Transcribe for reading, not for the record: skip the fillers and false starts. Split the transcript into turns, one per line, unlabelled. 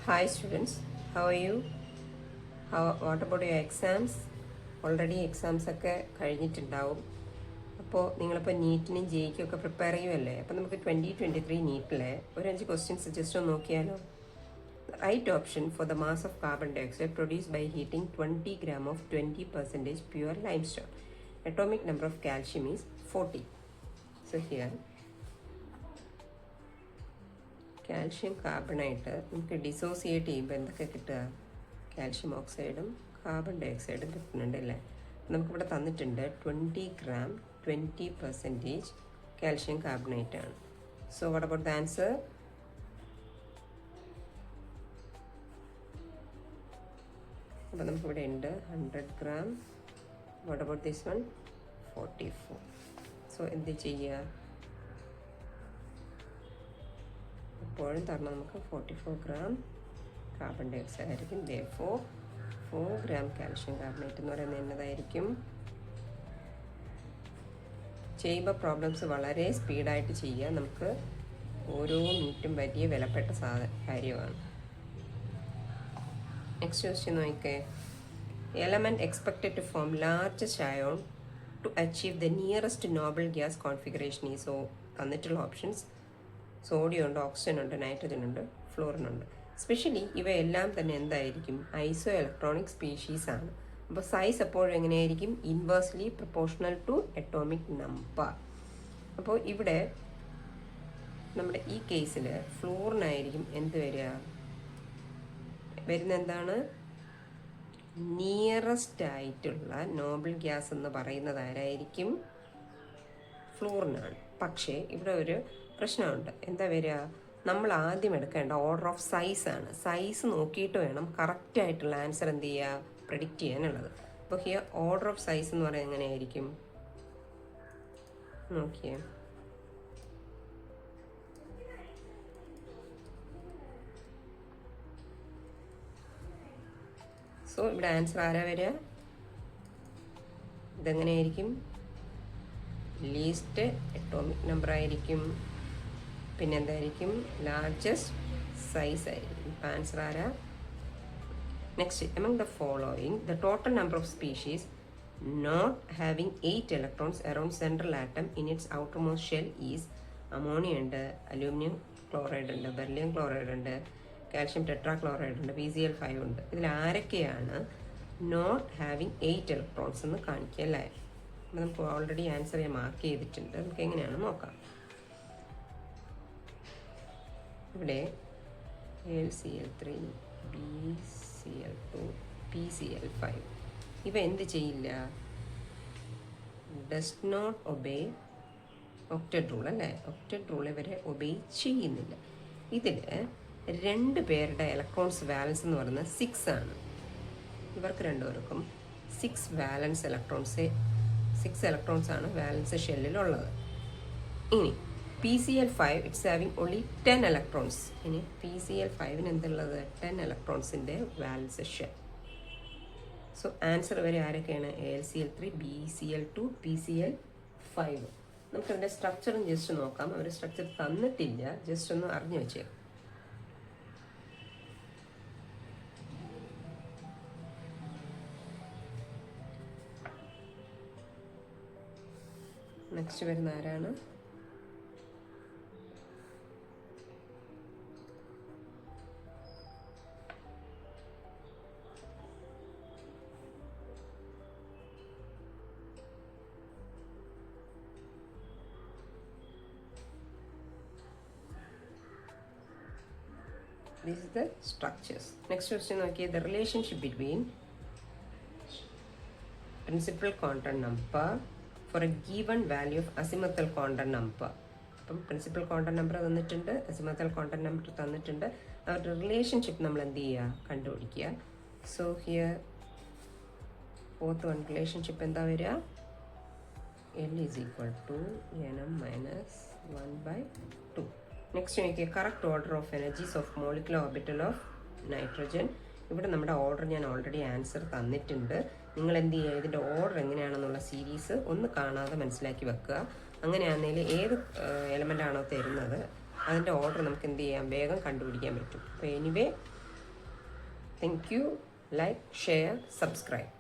Hi students, how are you? What about your exams? Already exams ഒക്കെ കഴിഞ്ഞിട്ടുണ്ടാവും. അപ്പോൾ നിങ്ങളിപ്പോൾ നീറ്റിനും ജെയ്ക്കും ഒക്കെ പ്രിപ്പയർ ചെയ്യുമല്ലേ? അപ്പോൾ നമുക്ക് 2023 നീറ്റിലെ ഒരു 5 ക്വസ്റ്റ്യൻസ് ജസ്റ്റ് ഒന്ന് നോക്കിയാലോ. Right option for the mass of carbon dioxide produce by heating 20 gram of 20% pure limestone. Atomic number of calcium is 40. So here calcium കാർബണായിട്ട് നമുക്ക് ഡിസോസിയേറ്റ് ചെയ്യുമ്പോൾ എന്തൊക്കെ കിട്ടുക? കാൽഷ്യം ഓക്സൈഡും കാർബൺ ഡൈ ഓക്സൈഡും കിട്ടുന്നുണ്ട് അല്ലേ? നമുക്കിവിടെ തന്നിട്ടുണ്ട് 20 gram 20% കാൽഷ്യം കാർബണേറ്റാണ്. So what about the answer? അപ്പോൾ നമുക്കിവിടെ ഉണ്ട് 100 gram. What about this one? 44. So എന്ത് ചെയ്യുക? എപ്പോഴും തരണം നമുക്ക് 44 gram കാർബൺ ഡൈ ഓക്സൈഡ് ആയിരിക്കും. therefore 4 gram കാൽഷ്യം കാർബണേറ്റ് എന്ന് പറയുന്നത് എന്നതായിരിക്കും? ചെയ്യുമ്പോൾ പ്രോബ്ലംസ് വളരെ സ്പീഡായിട്ട് ചെയ്യുക. നമുക്ക് ഓരോ മിനിറ്റും വലിയ വിലപ്പെട്ട കാര്യമാണ്. നെക്സ്റ്റ് ക്വസ്റ്റ്യൻ നോക്കിക്കേ. Element expected to form largest ion to achieve the nearest noble gas configuration ഈസോ തന്നിട്ടുള്ള ഓപ്ഷൻസ് സോഡിയം ഉണ്ട്, ഓക്സിജൻ ഉണ്ട്, നൈട്രജൻ ഉണ്ട്, ഫ്ലോറിൻ ഉണ്ട്. സ്പെഷ്യലി ഇവയെല്ലാം തന്നെ എന്തായിരിക്കും? ഐസോ ഇലക്ട്രോണിക് സ്പീഷീസ് ആണ്. അപ്പോൾ സൈസ് എപ്പോഴും എങ്ങനെയായിരിക്കും? Inversely proportional to atomic number. അപ്പോൾ ഇവിടെ നമ്മുടെ ഈ കേസിൽ ഫ്ലോറിനായിരിക്കും എന്ത് വരിക? വരുന്ന എന്താണ്? നിയറസ്റ്റ് ആയിട്ടുള്ള നോബിൾ ഗ്യാസ് എന്ന് പറയുന്നത് ആരായിരിക്കും? ഫ്ലോറിനാണ്. പക്ഷേ ഇവിടെ ഒരു പ്രശ്നമുണ്ട്. എന്താ വരിക? നമ്മൾ ആദ്യം എടുക്കേണ്ട ഓർഡർ ഓഫ് സൈസ് ആണ്. സൈസ് നോക്കിയിട്ട് വേണം കറക്റ്റായിട്ടുള്ള ആൻസർ എന്ത് ചെയ്യുക? പ്രെഡിക്റ്റ് ചെയ്യാനുള്ളത്. അപ്പോൾ ഹിയർ ഓർഡർ ഓഫ് സൈസ് എന്ന് പറയുന്നത് എങ്ങനെയായിരിക്കും? നോക്കിയേ. സോ ഇവിടെ ആൻസർ ആരാ വരിക? ഇതെങ്ങനെയായിരിക്കും? ലീസ്റ്റ് അറ്റോമിക് നമ്പർ ആയിരിക്കും. പിന്നെ എന്തായിരിക്കും? ലാർജസ്റ്റ് സൈസ് ആയിരിക്കും. ഇപ്പം ആൻസർ ആരാ? Next, among the following the total number of species not having 8 electrons around central atom in its outer most shell is. Ammonia ഉണ്ട്, അലൂമിനിയം ക്ലോറൈഡ് ഉണ്ട്, ബെർലിയം ക്ലോറൈഡ് ഉണ്ട്, calcium tetra chloride ഉണ്ട്, PCl5 ഉണ്ട്. ഇതിൽ ആരൊക്കെയാണ് not having 8 electrons എന്ന് കാണിക്കുക അല്ലേ? അപ്പോൾ നമുക്ക് ഓൾറെഡി ആൻസർ ഞാൻ മാർക്ക് ചെയ്തിട്ടുണ്ട്. നമുക്ക് എങ്ങനെയാണ് നോക്കാം. ഇവിടെ AlCl3, BCl2, PCl5 ഇവ എന്ത് ചെയ്യില്ല? ഡസ് നോട്ട് ഒബേ ഒക്ടഡ് റൂൾ അല്ലേ? ഒക്ടഡ് റൂൾ ഇവരെ ഒബേ ചെയ്യുന്നില്ല. ഇതിൽ 2 പേരുടെ ഇലക്ട്രോൺസ് വാലൻസ് എന്ന് പറയുന്നത് 6 ആണ്. ഇവർക്ക് രണ്ടുപേർക്കും 6 വാലൻസ് ഇലക്ട്രോൺസ് 6 ഇലക്ട്രോൺസ് ആണ് വാലൻസ് ഷെല്ലിലുള്ളത്. ഇനി PCl5 it's having only 10 electrons. ഇനി PCl5ന് എന്തുള്ളത്? 10 ഇലക്ട്രോൺസിൻ്റെ വാലൻസ് ഷെൽ. സോ ആൻസർ വരെ ആരൊക്കെയാണ്? AlCl3, BCl2, PCl5. നമുക്കതിൻ്റെ സ്ട്രക്ചറും ജസ്റ്റ് നോക്കാം. അവർ സ്ട്രക്ചർ തന്നിട്ടില്ല, ജസ്റ്റ് ഒന്ന് അറിഞ്ഞു വെച്ചേക്കാം. നെക്സ്റ്റ് വരുന്ന ആരാണ്? This is the structures. Next question നോക്കിയേ. The relationship between principal quantum number for a given value of azimuthal quantum number. അപ്പം പ്രിൻസിപ്പൽ ക്വാണ്ടം നമ്പർ തന്നിട്ടുണ്ട്, അസിമത്തൽ ക്വാണ്ടം നമ്പർ തന്നിട്ടുണ്ട്. അവരുടെ റിലേഷൻഷിപ്പ് നമ്മൾ എന്ത് ചെയ്യുക? കണ്ടുപിടിക്കുക. So here fourth one relationship എന്താ വരിക? L is equal to Nm minus 1/2. Next Nokia correct order of energies of molecular orbital of nitrogen. ഇവിടെ നമ്മുടെ ഓർഡർ ഞാൻ ഓൾറെഡി ആൻസർ തന്നിട്ടുണ്ട്. നിങ്ങൾ എന്ത് ചെയ്യുക? ഇതിൻ്റെ ഓർഡർ എങ്ങനെയാണെന്നുള്ള സീരീസ് ഒന്ന് കാണാതെ മനസ്സിലാക്കി വെക്കുക. അങ്ങനെയാണെങ്കിൽ ഏത് എലമെൻ്റ് ആണോ തരുന്നത് അതിൻ്റെ ഓർഡർ നമുക്ക് എന്ത് ചെയ്യാം? വേഗം കണ്ടുപിടിക്കാൻ പറ്റും. അപ്പോൾ anyway thank you. Like, share, subscribe.